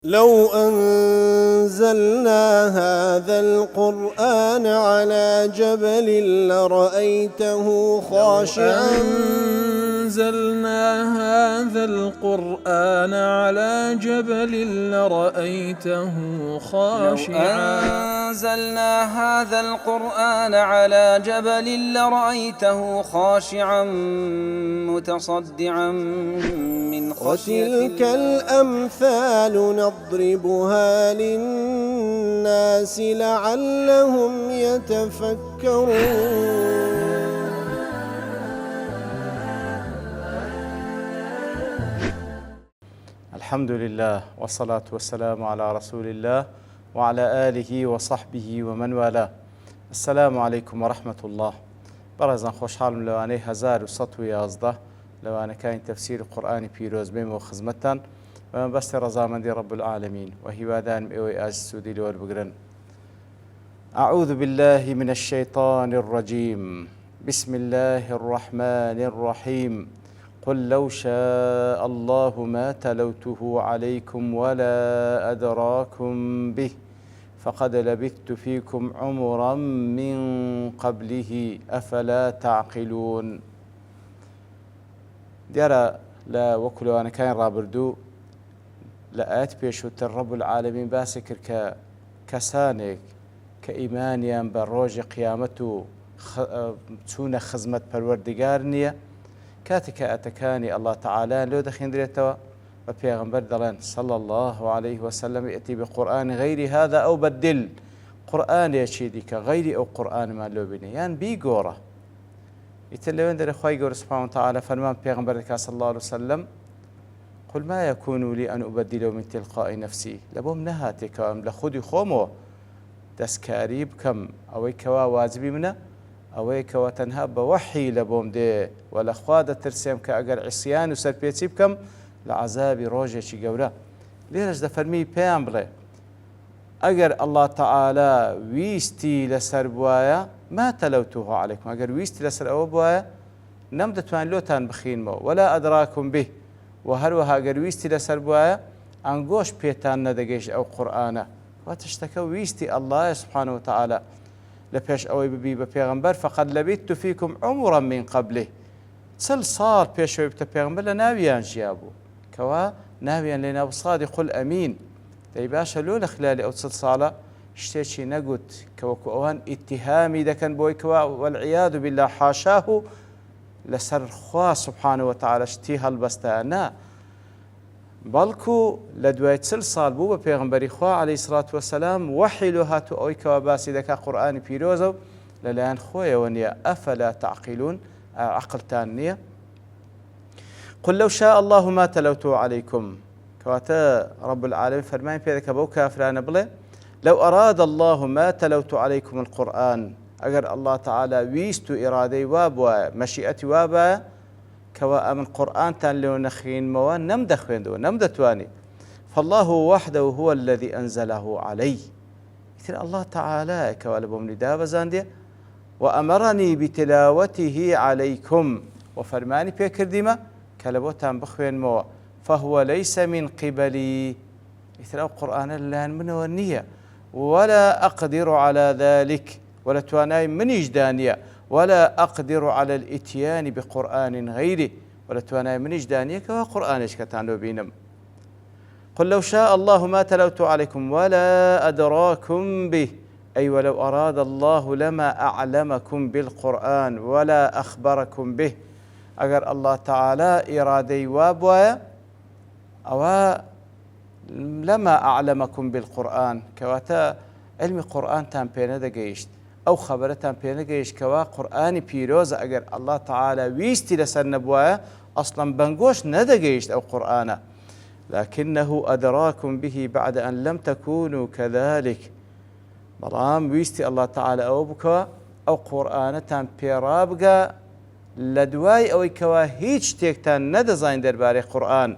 لو أنزلنا هذا القرآن على جبل لرأيته خاشعا أنزلنا هذا القرآن على جبل لرأيته خاشعا أنزلنا هذا القرآن على جبل لرأيته خاشعا متصدعا من خشية وتلك الأمثال نضربها للناس لعلهم يتفكرون. الحمد لله والصلاة والسلام على رسول الله وعلى آله وصحبه ومن والاه. السلام عليكم ورحمة الله. برزان خوشحالم لوانەی 1111 لەوانەکانی تەفسیر قورئانی پیرۆز بێمەوە خزمەتتان بە مەبەستی ڕەزامەندی رب العالمین و هیوادارم ئێوەی ئاژ سوودی لێوەربگرن. أعوذ بالله من الشيطان الرجيم. بسم الله الرحمن الرحيم. قل لو شاء الله ما تلوته عليكم ولا أدراكم به فقد لبثت فيكم عمرا من قبله أفلا تعقلون. دیارە لە وەکو لەوانەکانی ڕابردوو لە ئاەت پێشووتر ڕەب العالەمین باسی کرد کە کەسانێک کە ئیمانیان بە ڕۆژی قیامەت و چوونە خزمەت پەروەردگار نییە، کاتێک کە ئاەتەکانی ئەڵڵا تەعالایان لێو دەخێندرێتەوە بە پێغەمبەر دەڵێن صلی الله عليه وسلم ئەتی بقورآن غەیری هذا ئەو بەدل، قورئانێکی دیکە غەیری ئەو قورئانمان لێو بینێ یان بیگۆڕە. ئیتر لەوێن دەرێ خوای گەورە سوبحانه وتعالى فەرمان پێغەمبەر دەکات صلی الله عليه وسلم قل ما يكون لي أن أبدله من تلقاء نفسي، لە بۆم نەهاتێکەوەم لە خودی خۆمەوە دەستکاری بکەم ئەوەی کەوا واجبی منە، ئەوەی کەوە تەنها بە وەحی لە بۆم دێ و لە خوا دەترسێم کە ئەگەر عیسیان و سەرپێچی بکەم لە عەزابی ڕۆژێکی گەورە. لێرەش دەفەرمی پێیان بڵێ ئەگەر ئەڵڵا تەعالە ویستی لەسەر بوایە ما تەلەوتوه عەلەیکم، ئەگەر ویستی لەسەر ئەوە بوایە نەم دەتوان لۆتان بخینمەوە ولا ئەدراکم به، و هەروەها گەر ویستی لەسەر بوایە ئەنگۆش پێتان نەدەگەیشت ئەو قورئانە. واتە شتەکە ویستی ئەڵڵایە سوبحانه وتعالى لە پێش ئەوەی ببی بە پێغەمبەر فەقەد لەبیت فیکم عمرا من قبله، 40 ساڵ پێشەوەی بتە پێغەمبەر لە ناویان ژیا بوو کەوا ناویان لێ ناو صادق الئەمین. دەی باشە لۆ لە خلالی ئەو 40 ساڵە شتێکی نەگوت کە وەکو ئەوان ئیتیهامی دەکەن بۆی کەوا والعیاذ بالله حاشاه لەسەر خوا سوبحانه وتعالى شتی هەڵبەستە نا، بەڵکو لە دوای 40 ساڵ بوو بە پێغەمبەری خوا عەلەیهی سڵات وەسەلام وەحی لۆ هاتوو ئەوەی کەوا باسی دەکا قورئانی پیرۆزە و لەلایەن خۆیەوە نییە. ئەفەلا تعقیلون، عەقڵتان نییە؟ قل لو شاء الله ما تلوته عليكم، کەواتە رب العالمین فەرمانی پێ دەکە بەو کافرانە بڵێ لو أراد الله ما تلوت عليكم القرآن، أجر الله تعالى ويست إرادي وابوا مشيئتي وابا كوا من قرآن تان لو نخين موان نمدخين دو نمدتواني، فالله وحده هو الذي أنزله علي. مثل الله تعالى كوا لبوم نداب زاندي وأمرني بتلاوته عليكم، وفرماني بيكر ديما كلبوتان بخوين موا فهو ليس من قبلي، مثل القرآن اللان من والنية ولا أقدر على ذلك، ولا تواناي من إجدانية ولا أقدر على الإتيان بقرآن غيره، ولا تواناي من إجدانية كوا قرآن إشكتان بينم. قل لو شاء الله ما تلوت عليكم ولا أدراكم به، أي ولو أراد الله لما أعلمكم بالقرآن ولا أخبركم به. أجر الله تعالى إرادي وابوايا أو لما أعلمكم بالقرآن، كواتا علم قرآن تام بينا دقيشت أو خبرة تام بينا دقيشت كوا قرآن بيروز أجر الله تعالى ويستي لسر نبوايا أصلا بنقوش ندقيشت أو قرآن، لكنه أدراكم به بعد أن لم تكونوا كذلك. بلام ويستي الله تعالى أو بكوا أو قرآن تام بيرابقا لدواي أو كوا هيج تيكتان ندزاين درباري قرآن،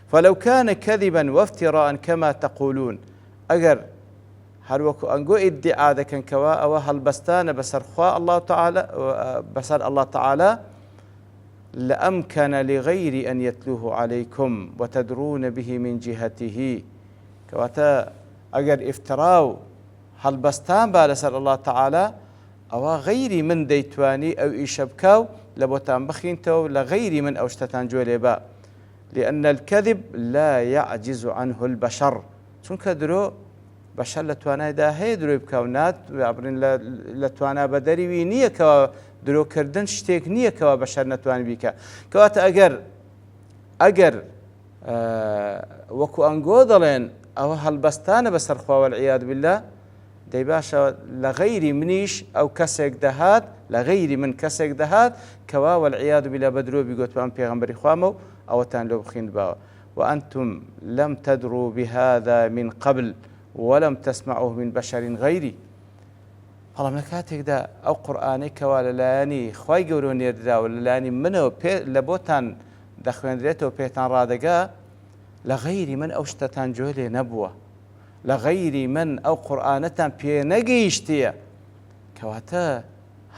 فلو كان كذبا وافتراء كما تقولون، أجر هروكو أنجو ادعاء ذكن كوا أو هالبستان بسر خوا الله تعالى بسر الله تعالى لأمكن لغير أن يتلوه عليكم وتدرون به من جهته، کەواتە ئەگەر ئیفترا و هەڵبەستان با لەسەر الله تعالى ئەوە غەیری من دەیتوانی ئەو ئیشە بکە و لە بۆتان بخینتەوە لە غەیری من ئەو شتەتان گوێ لێ بە لأن الكذب لا يعجز عنه البشر چونکە درۆ بەشەر لە توانایدا هەیە درۆی بکەونات بڕین لە توانا بەدەریوی نییە کەەوە درۆکردن شتێک نییە کەەوە بەشەر نەتوانانی بیکە کەواتە ئەگەر وەکو ئەنگۆ دەڵێن ئەوە هەڵبەستانە بەسەرخوا والعیاذ بالله دەی باشە لە غەیری منیش ئەو کەسێک دەهات لە غەیری من کەسێک دەهات کەوا والعیاذ بالله بە درۆ بیگوتوان پێغەمبەری خوامە و ئەوەتان لێ بخین باوە وأنتم لم تدروا بهذا من قبل ولم تسمعوه من بشر غيري بەڵام لە کاتێکدا ئەو قورئانەی کەوا لەلایەنی خوای گەورە نێردراوە لەلایەنی منەوە لە بۆتان دەخوێنرێتەوە پێتان ڕادەگا لە غەیری من ئەو شتەتان گوێ لێ نەبووە لە غەیری من ئەو قورئانەتان پێ نەگەیشتیە کەواتە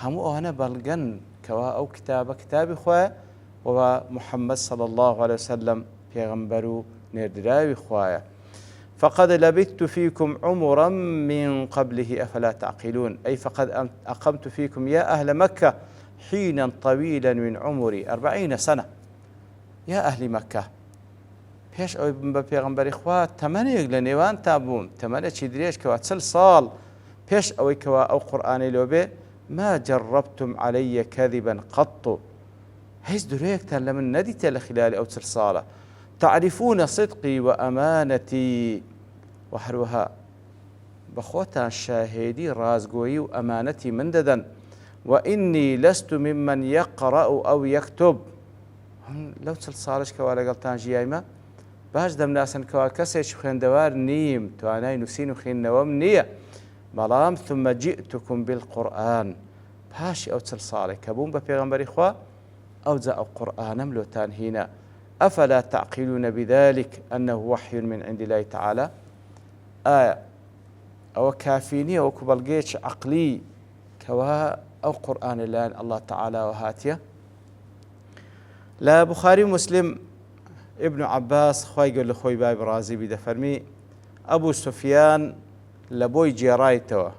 هەموو ئەوانە بەڵگەن کەوا ئەو کتابە کتابی خوایە و محەممەد صلى الله عليه وسلم پێغەمبەر و نێردراوی خوایە فقد لبثت فيكم عمرا من قبله أفلا تعقلون أي فقد أقمت فيكم يا أهل مكة حينا طويلا من عمري 40 سنة يا أهل مكة پێش ئەوەی بم بە پێغەمبەری خوا تەمەنێک لە نێوان تا بووم تەمەنێکی درێژ کەوا 40 ساڵ پێش ئەوەی کەوا ئەو قورئانەی لۆ بێ ما جربتم علي كذبا قط هیچ درۆیەکتان لە من نەدیتە لە خلالی ئەو 40 ساڵە تعرفون صدقي وأمانتي وهروها بخوتان شاهدي رازقوي وأمانتي من ددن وإني لست ممن يقرأ أو يكتب لو 40 ساڵش کەوا لەگەڵتان ژیایمە باش دەمناسن کەوا کەسێکی خوێندەوار نیم توانای نووسین و خوێندنەوەم نییە بەڵام ثم جئتكم بالقرآن پاشی ئەو 40 ساڵێک کە بووم بە پێغەمبەری خوا ئەوجا ئەو قورئانەم لۆتان هینە أفلا تعقلون بذلك أنه وحي من عند الله تعالى أو كافيني أو كبلجيش عقلي كوا أو قرآن الله تعالى وهاتيه لا بخاري مسلم ابن عباس خوي يقول لخوي باي برازي بدفرمي أبو سفيان لبوي جيرايتوا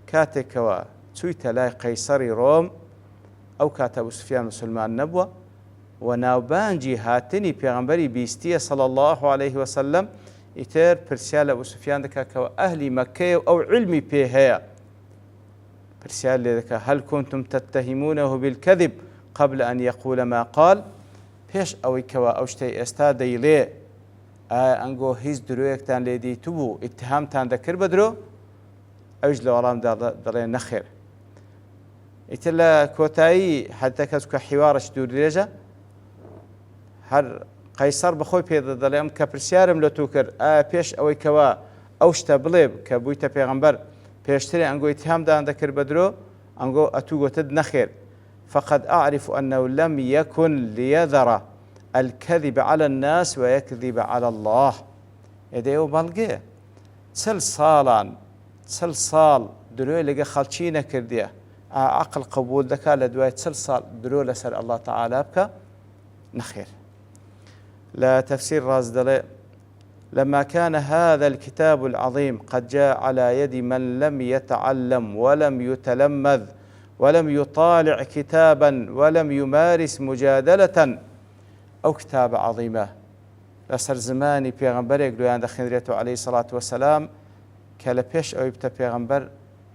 كاتكوا تويت لا قيصري روم أو كات أبو سفيان مسلمان نبوة وناوبانجي هاتني پیغمبري بيستيه صلى الله عليه وسلم يتر برسال أبو سفيان دكا كوا أهلي مكة أو علمي بيها برسال دكا هل كنتم تتهمونه بالكذب قبل أن يقول ما قال پیش أوي كوا أوشتي استادي لي أنجو هيز درويكتان لدي تبو اتهامتان ذكر بدرو أوج لورام دلين نخير يتلا كوتاي حتى كذا حوارش دور رجا هر قيصر بخوي بيد دليم كبرسيارم لتوكر پیش أوي كوا أوشتا بليب كبويتا پیغمبر پیشتري أنجو اتهام دان ذكر بدرو أنجو أتوجو تد نخير فقد أعرف أنه لم يكن ليذر الكذب على الناس ويكذب على الله يديو بلغي تسل صال درو لقى خالشينا كرديه عقل قبول ذكاء لدواي تسل صال درو لسر الله تعالى بك نخير لا تفسير رازدلي لما كان هذا الكتاب العظيم قد جاء على يد من لم يتعلم ولم يتلمذ ولم يطالع كتابا ولم يمارس مجادلة أو كتاب عظيمة لسر زماني پیغمبرێک لۆیان دەخێنرێتەوە عليه الصلاة والسلام کە لە پێش ئەوەی بتە پێغمبەر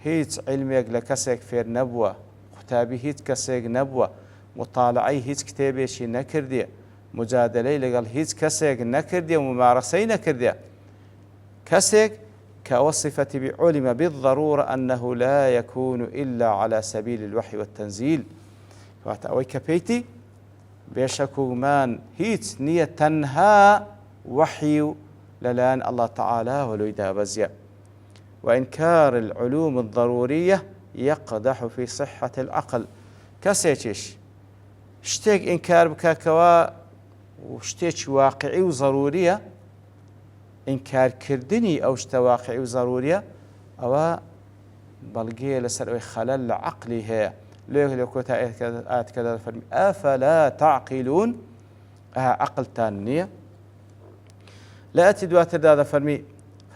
هیچ علمێک لە کەسێک فێر نەبووە قوتابی هیچ کەسێک نەبووە مطالعەی هیچ کتێبێکی نەکردێ مجادلەی لەگەڵ هیچ کەسێک نەکردێ و ممارەسەی نەکردێ کەسێک كوصفة بعلم بالضرورة أنه لا يكون إلا على سبيل الوحي والتنزيل واتأوي كبيتي بيشكو من هيت نية تنهى وحي للان الله تعالى ولويدا بزيا وإنكار العلوم الضرورية يقدح في صحة العقل كسيتش شتيك إنكار بكاكوا وشتيك واقعي وضرورية إنكار كردني أو واقعي وضرورية أو بلقي لسر خلل عقلي هي ليه كوتا آيات كذا فرمي أفلا تعقلون عقل تانية لا أتدوات هذا فرمي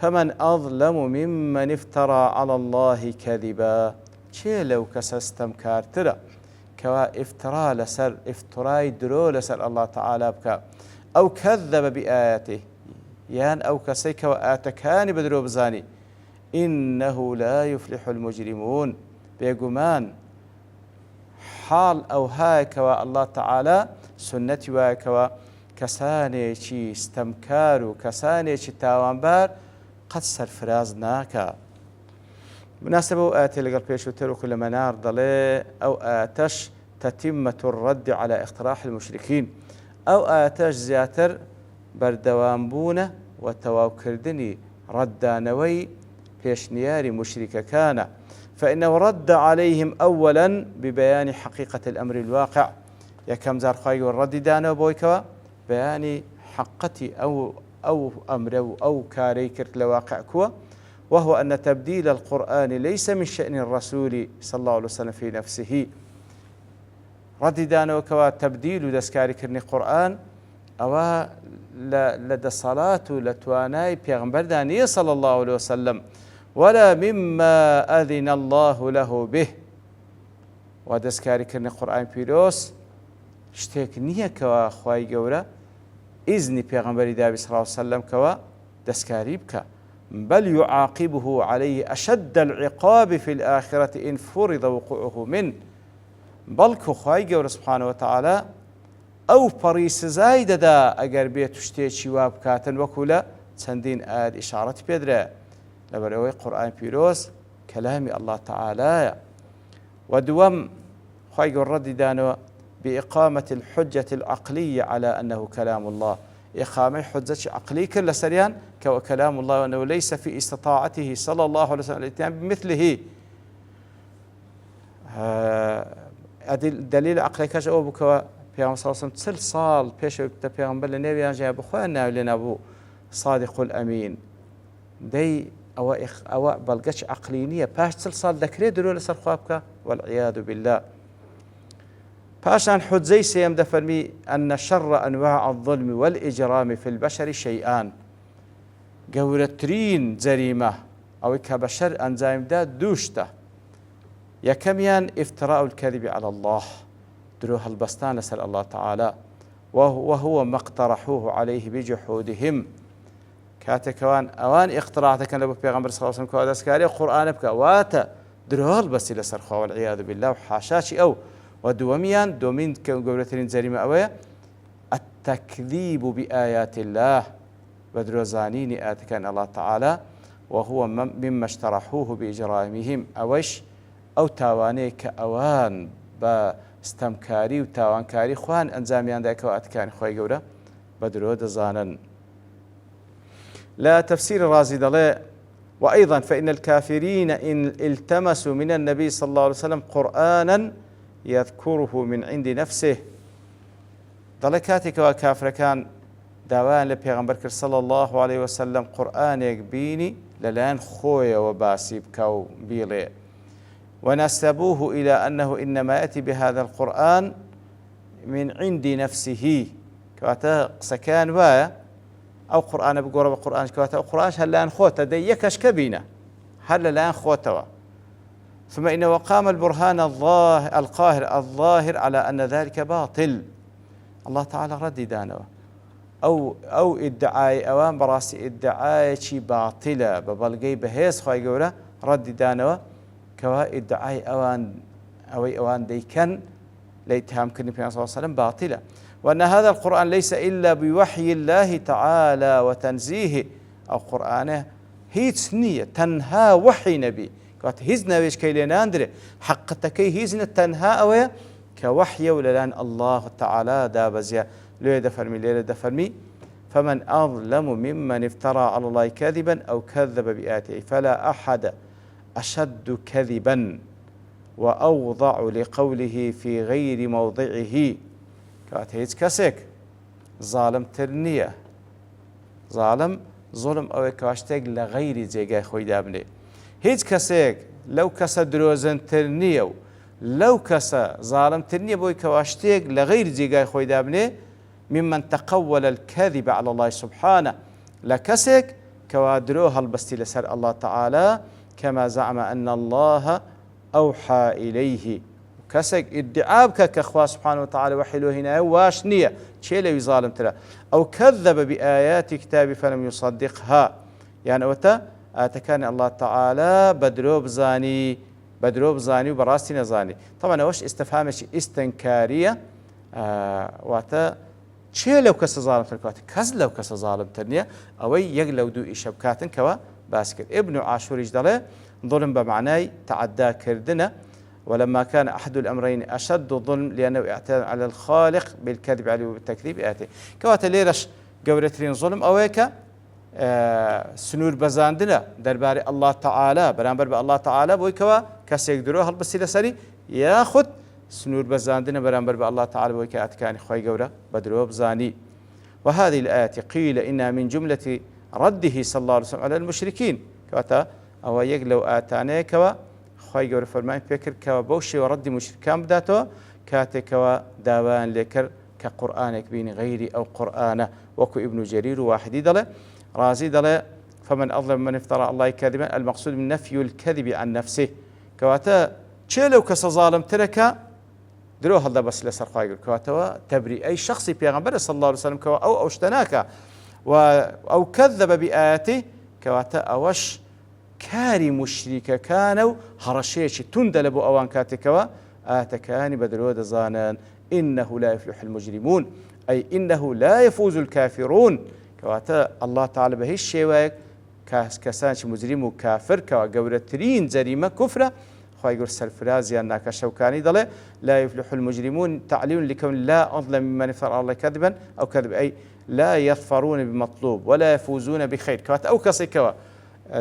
فمن أظلم ممن افترى على الله كذبا چێ لەو کەسە ستەمکارترە کەوا ئیفترا لەسەر ئیفترای درۆ لەسەر ئەڵڵا تەعالا بکە ئەو کەذەبە بئایەتیه یان ئەو کەسەی کەوە ئاەتەکانی بە درۆ بزانی إنه لا يفلح المجرمون بێگومان حاڵ ئەو هایەکەوە ئەڵڵا تەعالا سنەتی وایەکەوە کەسانێکی ستەمکار و کەسانێکی تاوانبار قەت سەرفراز ناکە. مناسبة أو آتي لقل بيشو تروك لمنار ضلي أو آتش تتمة الرد على اقتراح المشركين أو آتش زياتر بردوانبونة وتواوكردني ردانوي بيشنياري مشركة كان فإنه رد عليهم أولا ببيان حقيقة الأمر الواقع يكم زار خاي والرد دانو بويكوا بيان حقتي أو أمر أو كاريكر لواقع كوا وهو أن تبديل القرآن ليس من شأن الرسول صلى الله عليه وسلم في نفسه رددان وكوا تبديل دسكاري كرني قرآن أو لدى صلاة لتواناي بيغمبر دانية صلى الله عليه وسلم ولا مما أذن الله له به ودسكاري كرني قرآن بيروس شتيك نية كوا خواي جورا إذن بيغمبر دابي صلى الله عليه وسلم كوا دسكاري بك بل يعاقبه عليه أشد العقاب في الآخرة إن فرض وقوعه منه بل كخواي جور سبحانه وتعالى أو بريس زايد دا أجر بيت شتي شواب كاتن وكلا تندين آد إشارة بيدرا لبروي قرآن بيروس كلام الله تعالى ودوم خواي جور رد دانو بإقامة الحجة العقلية على أنه كلام الله إقامة حجة عقلية كل سريان كلام الله وأنه ليس في استطاعته صلى الله عليه وسلم الاتيان بمثله دليل عقلي كاش أو بكوا بيغمبر صلى الله عليه وسلم 3 سال بيش بيغمبر لنبي جاب أخوانا لنا أبو صادق الأمين دي أو بلقش عقلينية باش 3 سال ذكري درول سر خوابك والعياذ بالله باشان حجي سيم دفرمي أن شر أنواع الظلم والإجرام في البشر شيئان قورترين جريمة أو كبشر أنزايم دا دوشته يكميان افتراء الكذب على الله دروها البستان لسأل الله تعالى وهو ما اقترحوه عليه بجحودهم كاتكوان أوان اقتراحتك لبو بيغمبر صلى الله عليه وسلم كوادا سكاري قرآن بك واتا دروها البستي لسرخوا والعياذ بالله وحاشاشي أو ودوميان دومين قورترين جريمة أوي التكذيب بآيات الله بدروزانين آتكان الله تعالى وهو مما اشترحوه بإجرامهم أوش أو تاواني كأوان باستمكاري وتاوانكاري خوان أنزاميان داك وآتكان خوي قورة بدرو دزانا لا تفسير رازي دلي وأيضا فإن الكافرين إن التمسوا من النبي صلى الله عليه وسلم قرآنا يذكره من عند نفسه دلكاتك وكافر كان داوان لبيغمبر صلى الله عليه وسلم قرآن يقبيني للان خويا وباسي بكو بيلي ونسبوه إلى أنه إنما يأتي بهذا القرآن من عند نفسه كواتا سكان وايا أو قرآن بقرب القرآن كواتا أو قرآن هل لان خوتا دي يكش كبينة هل لان خوتوا ثم إنه قام البرهان القاهر على أن ذلك باطل الله تعالى رد دانوا أو ادعاء أوان براسي ادعاء شي باطلة ببلغي بهيس خواهي قوله رد دانوا كوا ادعاء أوان ديكن ليتهام كن النبي صلى الله عليه وسلم باطلة وأن هذا القرآن ليس إلا بوحي الله تعالى وتنزيهه أو قرآنه هيت نية تنها وحي نبي كوات هزنا ويش كيلينا أندري حقتكي هزنا تنها أوي كوحي وللان الله تعالى دابزيا ليه دفرمي ليه دفرمي فمن أظلم ممن افترى على الله كذبا أو كذب بآياته فلا أحد أشد كذبا وأوضع لقوله في غير موضعه كوات هيت كسك ظالم ترنية ظلم أو كواشتاق لغير زيقاي خوي دابني هيت كسك لو كسا دروزن ترنية لو كسا ظالم ترنية بوي كواشتاق لغير زيقاي خوي دابني ممن تقول الكذب على الله سبحانه لكسك كوادرو هەڵبەستی لەسەر الله تعالى كما زعم أن الله أوحى إليه كسك ادعاء كخوا سبحانه وتعالى وحيله هنا واش نية شيء لو ظالم ترى أو كذب بآيات كتابي فلم يصدقها يعني وتا أتكان الله تعالى بدروب زاني وبراستي نزاني طبعا وش استفهامش استنكارية واتا شيء لو كس ظالم تركات كز لو كس ظالم ترنية أو يجلو دو إشبكات كوا باسكت ابن عاشور يجدله ظلم بمعنى تعدى كردنا ولما كان أحد الأمرين أشد ظلم لأنه اعتاد على الخالق بالكذب عليه وبالتكذيب آتي كواتا ليرش قورترين ظلم أويك سنور بزاندنا درباري الله تعالى برانبر الله تعالى بوي كوا كسيك دروه هالبسيلة سري ياخد سنور بزاندنا برانبر الله تعالى بوي كأتكاني خوي قورة بدروه بزاني وهذه الآية قيل إنها من جملة رده صلى الله عليه وسلم على المشركين كواتا أو يقلو آتاني كوا خوي قورة فرمان فكر كوا بوشي ورد مشركان بداتو كاتي كوا داوان لكر كقرآنك بين غيري أو قرآن وكو ابن جرير واحد دله رازي دله فمن أظلم من افترى الله كذبا المقصود من نفي الكذب عن نفسه كواتا تشيلو كسظالم تركا درو هذا بس لسر خوي قورة كواتا تبري أي شخص بيغمبر صلى الله عليه وسلم كوا أو اشتناك أو كذب بآياته كواتا أوش كاري مشركة كانوا هرشيش تندلبوا أوان كاتكوا آتكاني بدرود زانان إنه لا يفلح المجرمون أي إنه لا يفوز الكافرون كواتا الله تعالى بهي الشيوائك كسانش مجرم وكافر كوا قورترين زريمة كفرة خواهي يقول سرفرازي أنك شوكاني ضله لا يفلح المجرمون تعليل لكون لا أظلم ممن افترى الله كذبا أو كذب أي لا يظفرون بمطلوب ولا يفوزون بخير كواتا أو كسي كوا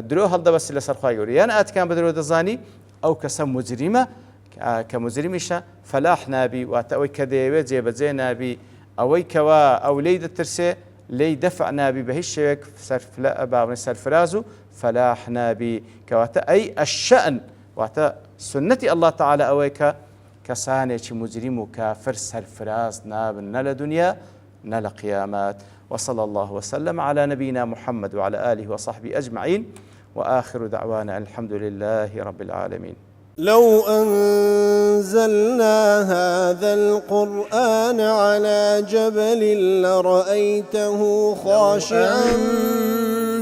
درو هەڵدە بەسی لەسەر خوای گەورە یان ئاتکان بە درۆ دەزانی ئەو کەسە مجریمە کە مجریمیشە فەلاح نابی واتە ئەوەی کە دەیەوێت جێبەجێ نابی ئەوەی کەوا ئەو لێی دەترسێ لێی دەفع نابی بە هیچ شێوێک باڵی سەرفراز و فەلاح نابی کەواتە ئەی ئەشەئن واتە سنەتی الله تعالى ئەوەی کە کەسانێکی مجریم و کافر سەرفراز نابن نە لە دنیا نە لە قیامەت وصلى الله وسلم على نبينا محمد وعلى آله وصحبه أجمعين وآخر دعوانا الحمد لله رب العالمين. لو أنزلنا هذا القرآن على جبل لرأيته خاشعا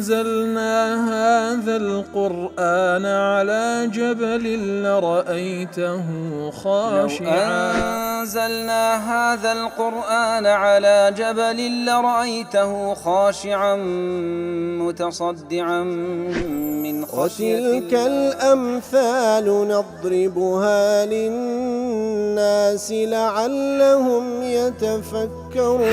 أنزلنا هذا القرآن على جبل لرأيته خاشعا أنزلنا هذا القرآن على جبل لرأيته خاشعا متصدعا من خشية الله وتلك الأمثال نضربها للناس لعلهم يتفكرون